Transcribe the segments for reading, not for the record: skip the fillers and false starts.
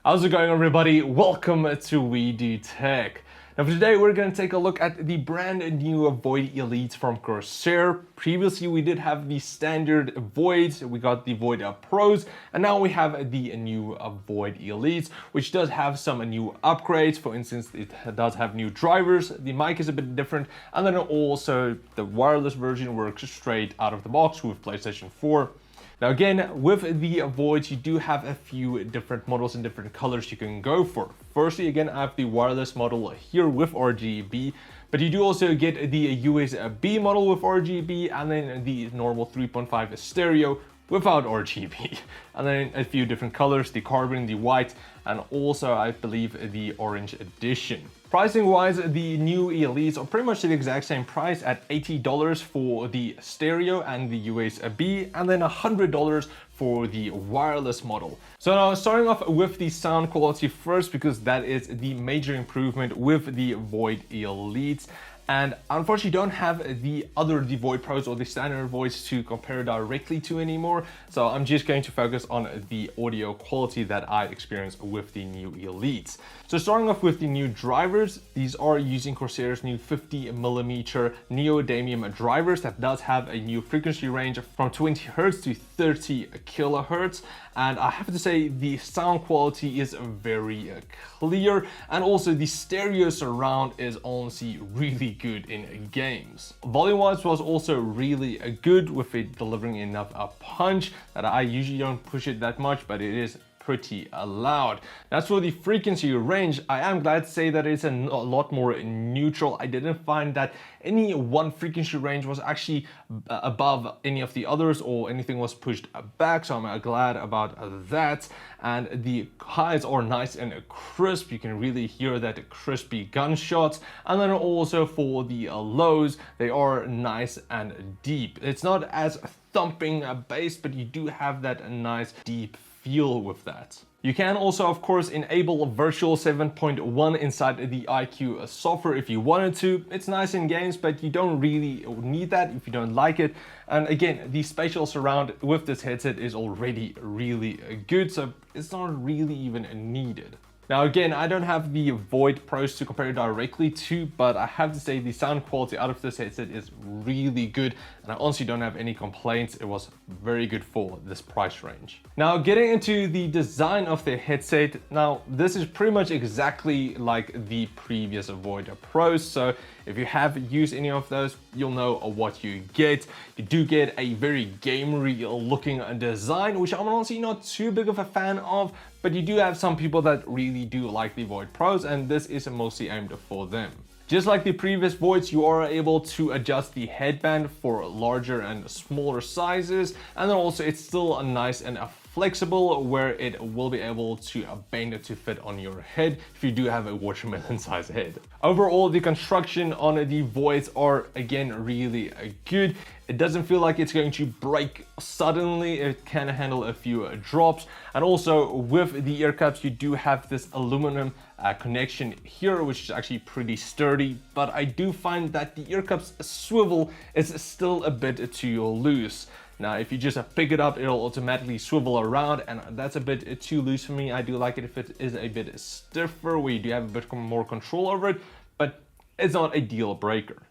How's it going, everybody? Welcome to We Do Tech. Now for today, we're going to take a look at the brand new Void Elites from Corsair. Previously, we did have the standard Voids, we got the Void Pros, and now we have the new Void Elites, which does have some new upgrades. For instance, it does have new drivers, the mic is a bit different, and then also the wireless version works straight out of the box with PlayStation 4. Now again, with the Voids, you do have a few different models and different colors you can go for. Firstly, again, I have the wireless model here with RGB, but you do also get the USB model with RGB, and then the normal 3.5 stereo without RGB. And then a few different colors, the carbon, the white, and also I believe the orange edition. Pricing wise, the new Elites are pretty much the exact same price at $80 for the stereo and the USB, and then $100 for the wireless model. So now starting off with the sound quality first, because that is the major improvement with the Void Elites. And unfortunately don't have the Void Pros or the standard Voids to compare directly to anymore. So I'm just going to focus on the audio quality that I experienced with the new Elites. So starting off with the new drivers, these are using Corsair's new 50mm neodymium drivers that does have a new frequency range from 20 Hz to 30 kHz. And I have to say the sound quality is very clear, and also the stereo surround is honestly really good in games. Volume wise was also really good, with it delivering enough punch that I usually don't push it that much, but it is pretty loud. As for the frequency range, I am glad to say that it's a lot more neutral. I didn't find that any one frequency range was actually above any of the others, or anything was pushed back, so I'm glad about that. And the highs are nice and crisp. You can really hear that crispy gunshots. And then also for the lows, they are nice and deep. It's not as thumping bass, but you do have that nice deep feel with that. You can also, of course, enable Virtual 7.1 inside the IQ software if you wanted to. It's nice in games, but you don't really need that if you don't like it. And again, the spatial surround with this headset is already really good, so it's not really even needed. Now again, I don't have the Void Pros to compare directly to, but I have to say the sound quality out of this headset is really good, and I honestly don't have any complaints. It was very good for this price range. Now getting into the design of the headset, now this is pretty much exactly like the previous Void Pros, so if you have used any of those, you'll know what you get. You do get a very gamery looking design, which I'm honestly not too big of a fan of, but you do have some people that really do like the Void Pros, and this is mostly aimed for them. Just like the previous Voids, you are able to adjust the headband for larger and smaller sizes, and then also it's still nice and flexible, where it will be able to bend it to fit on your head if you do have a watermelon size head. Overall, the construction on the Voids are again really good. It doesn't feel like it's going to break suddenly. It can handle a few drops. And also with the ear cups, you do have this aluminum connection here, which is actually pretty sturdy, but I do find that the ear cups swivel is still a bit too loose. Now, if you just pick it up, it'll automatically swivel around, and that's a bit too loose for me. I do like it if it is a bit stiffer, where you do have a bit more control over it, but it's not a deal breaker.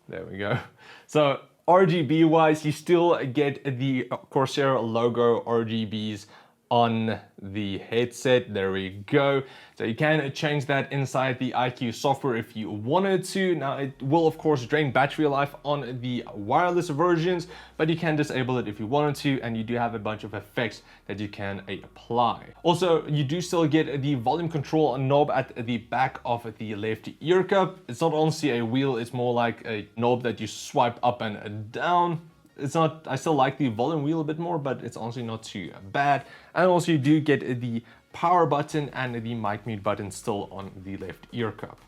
There we go. So RGB wise, you still get the Corsair logo RGBs on the headset. There we go. So you can change that inside the IQ software if you wanted to. Now it will of course drain battery life on the wireless versions, but you can disable it if you wanted to, and you do have a bunch of effects that you can apply. Also, you do still get the volume control knob at the back of the left ear cup. It's not honestly a wheel, it's more like a knob that you swipe up and down. It's not, I still like the volume wheel a bit more, but it's honestly not too bad. And also you do get the power button and the mic mute button still on the left ear cup.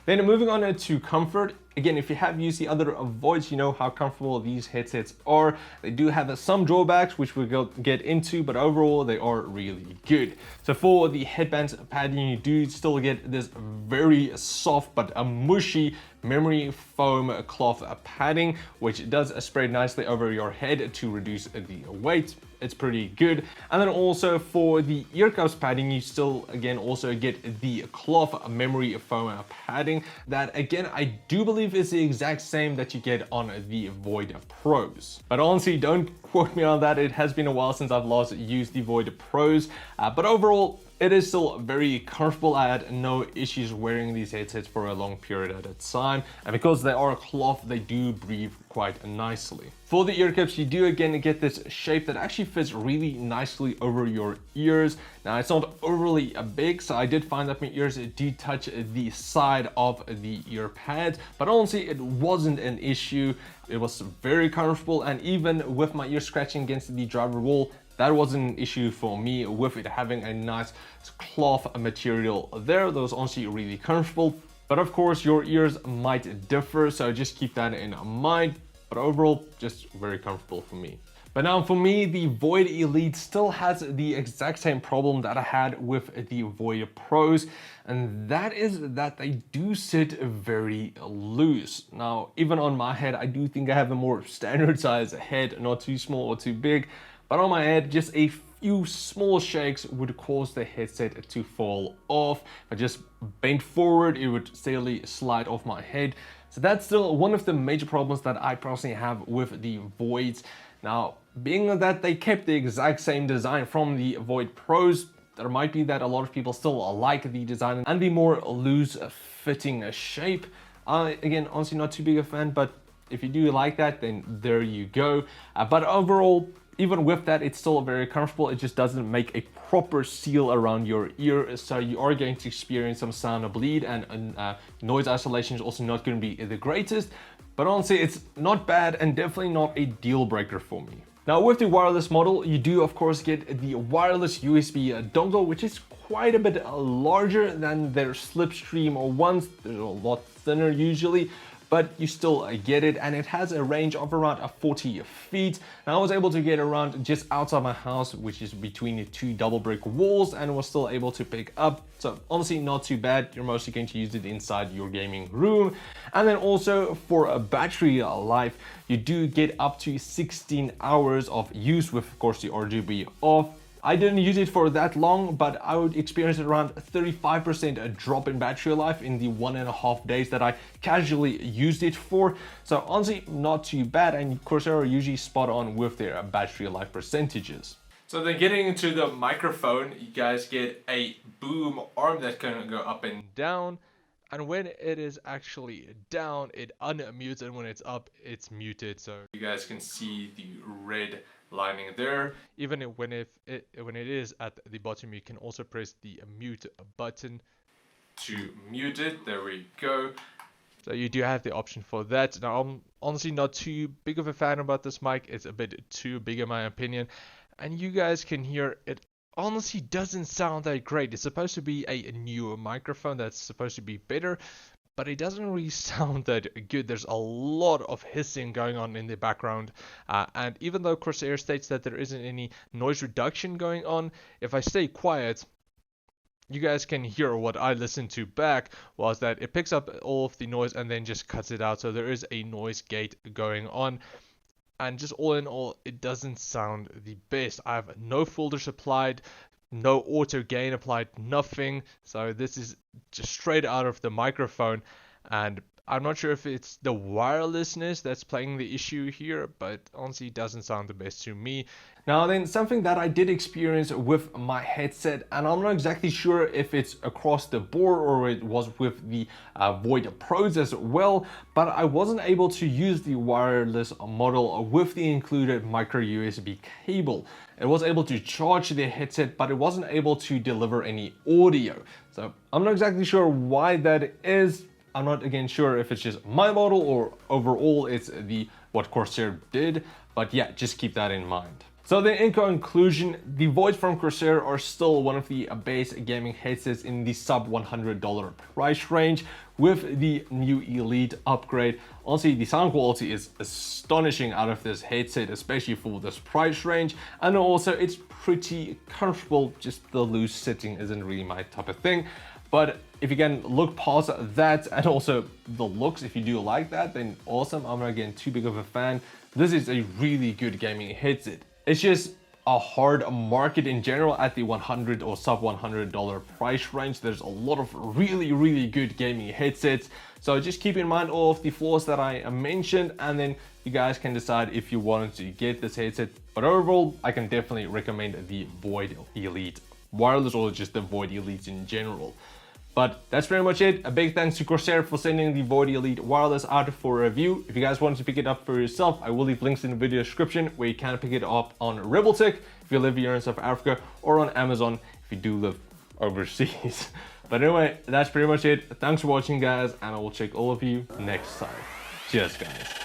Then moving on to comfort. Again, if you have used the other Voids, you know how comfortable these headsets are. They do have some drawbacks, which we'll get into, but overall they are really good. So for the headbands padding, you do still get this very soft but mushy memory foam cloth padding, which does spread nicely over your head to reduce the weight. It's pretty good. And then also for the ear cups padding, you still again also get the cloth memory foam padding that again I do believe is the exact same that you get on the Void Pros. But honestly, don't quote me on that. It has been a while since I've last used the Void Pros, but overall it is still very comfortable. I had no issues wearing these headsets for a long period at a time, and because they are cloth, they do breathe quite nicely. For the ear cups, you do again get this shape that actually fits really nicely over your ears. Now it's not overly big, so I did find that my ears do touch the side of the ear pads, but honestly it wasn't an issue. It was very comfortable, and even with my ear scratching against the driver wall, that wasn't an issue for me with it having a nice cloth material there. That was honestly really comfortable. But of course, your ears might differ, so just keep that in mind. But overall, just very comfortable for me. But now for me, the Void Elite still has the exact same problem that I had with the Void Pros, and that is that they do sit very loose. Now, even on my head, I do think I have a more standard size head, not too small or too big. But on my head, just a few small shakes would cause the headset to fall off. If I just bent forward, it would steadily slide off my head. So that's still one of the major problems that I personally have with the Voids. Now, being that they kept the exact same design from the Void Pros, there might be that a lot of people still like the design and the more loose fitting shape. Again, honestly not too big a fan, but if you do like that, then there you go. But overall, even with that, it's still very comfortable. It just doesn't make a proper seal around your ear, so you are going to experience some sound bleed, and noise isolation is also not going to be the greatest. But honestly, it's not bad and definitely not a deal breaker for me. Now with the wireless model, you do of course get the wireless USB dongle, which is quite a bit larger than their Slipstream ones. They're a lot thinner usually, but you still get it, and it has a range of around 40 feet. And I was able to get around just outside my house, which is between the two double brick walls, and was still able to pick up. So honestly, not too bad. You're mostly going to use it inside your gaming room. And then also for a battery life, you do get up to 16 hours of use with, of course, the RGB off. I didn't use it for that long, but I would experience around 35% drop in battery life in the 1.5 days that I casually used it for. So honestly, not too bad, and Corsair are usually spot on with their battery life percentages. So then getting into the microphone, you guys get a boom arm that can go up and down. And when it is actually down, it unmutes, and when it's up, it's muted. So you guys can see the red lining there. Even when it is at the bottom, you can also press the mute button to mute it. There we go. So you do have the option for that. Now I'm honestly not too big of a fan about this mic. It's a bit too big in my opinion, and you guys can hear it honestly doesn't sound that great. It's supposed to be a newer microphone that's supposed to be better, but it doesn't really sound that good. There's a lot of hissing going on in the background, and even though Corsair states that there isn't any noise reduction going on, if I stay quiet, you guys can hear what I listened to back was that it picks up all of the noise and then just cuts it out. So there is a noise gate going on. And just all in all, it doesn't sound the best. I have no filters applied, no auto gain applied, nothing. So this is just straight out of the microphone. And I'm not sure if it's the wirelessness that's playing the issue here, but honestly, it doesn't sound the best to me. Now then, something that I did experience with my headset, and I'm not exactly sure if it's across the board or it was with the Void Pros as well, but I wasn't able to use the wireless model with the included micro USB cable. It was able to charge the headset, but it wasn't able to deliver any audio. So I'm not exactly sure why that is. I'm not again sure if it's just my model or overall it's what Corsair did, but yeah, just keep that in mind. So then in conclusion, the Voids from Corsair are still one of the base gaming headsets in the sub $100 price range. With the new Elite upgrade, honestly, the sound quality is astonishing out of this headset, especially for this price range. And also it's pretty comfortable, just the loose sitting isn't really my type of thing. But if you can look past that and also the looks, if you do like that, then awesome. I'm not again too big of a fan. This is a really good gaming headset. It's just a hard market in general at the $100 or sub $100 price range. There's a lot of really good gaming headsets. So just keep in mind all of the flaws that I mentioned, and then you guys can decide if you want to get this headset. But overall, I can definitely recommend the Void Elite Wireless, or just the Void Elites in general. But that's pretty much it. A big thanks to Corsair for sending the Void Elite Wireless out for review. If you guys want to pick it up for yourself, I will leave links in the video description where you can pick it up on Rebeltech if you live here in South Africa, or on Amazon if you do live overseas. But anyway, that's pretty much it. Thanks for watching, guys, and I will check all of you next time. Cheers, guys.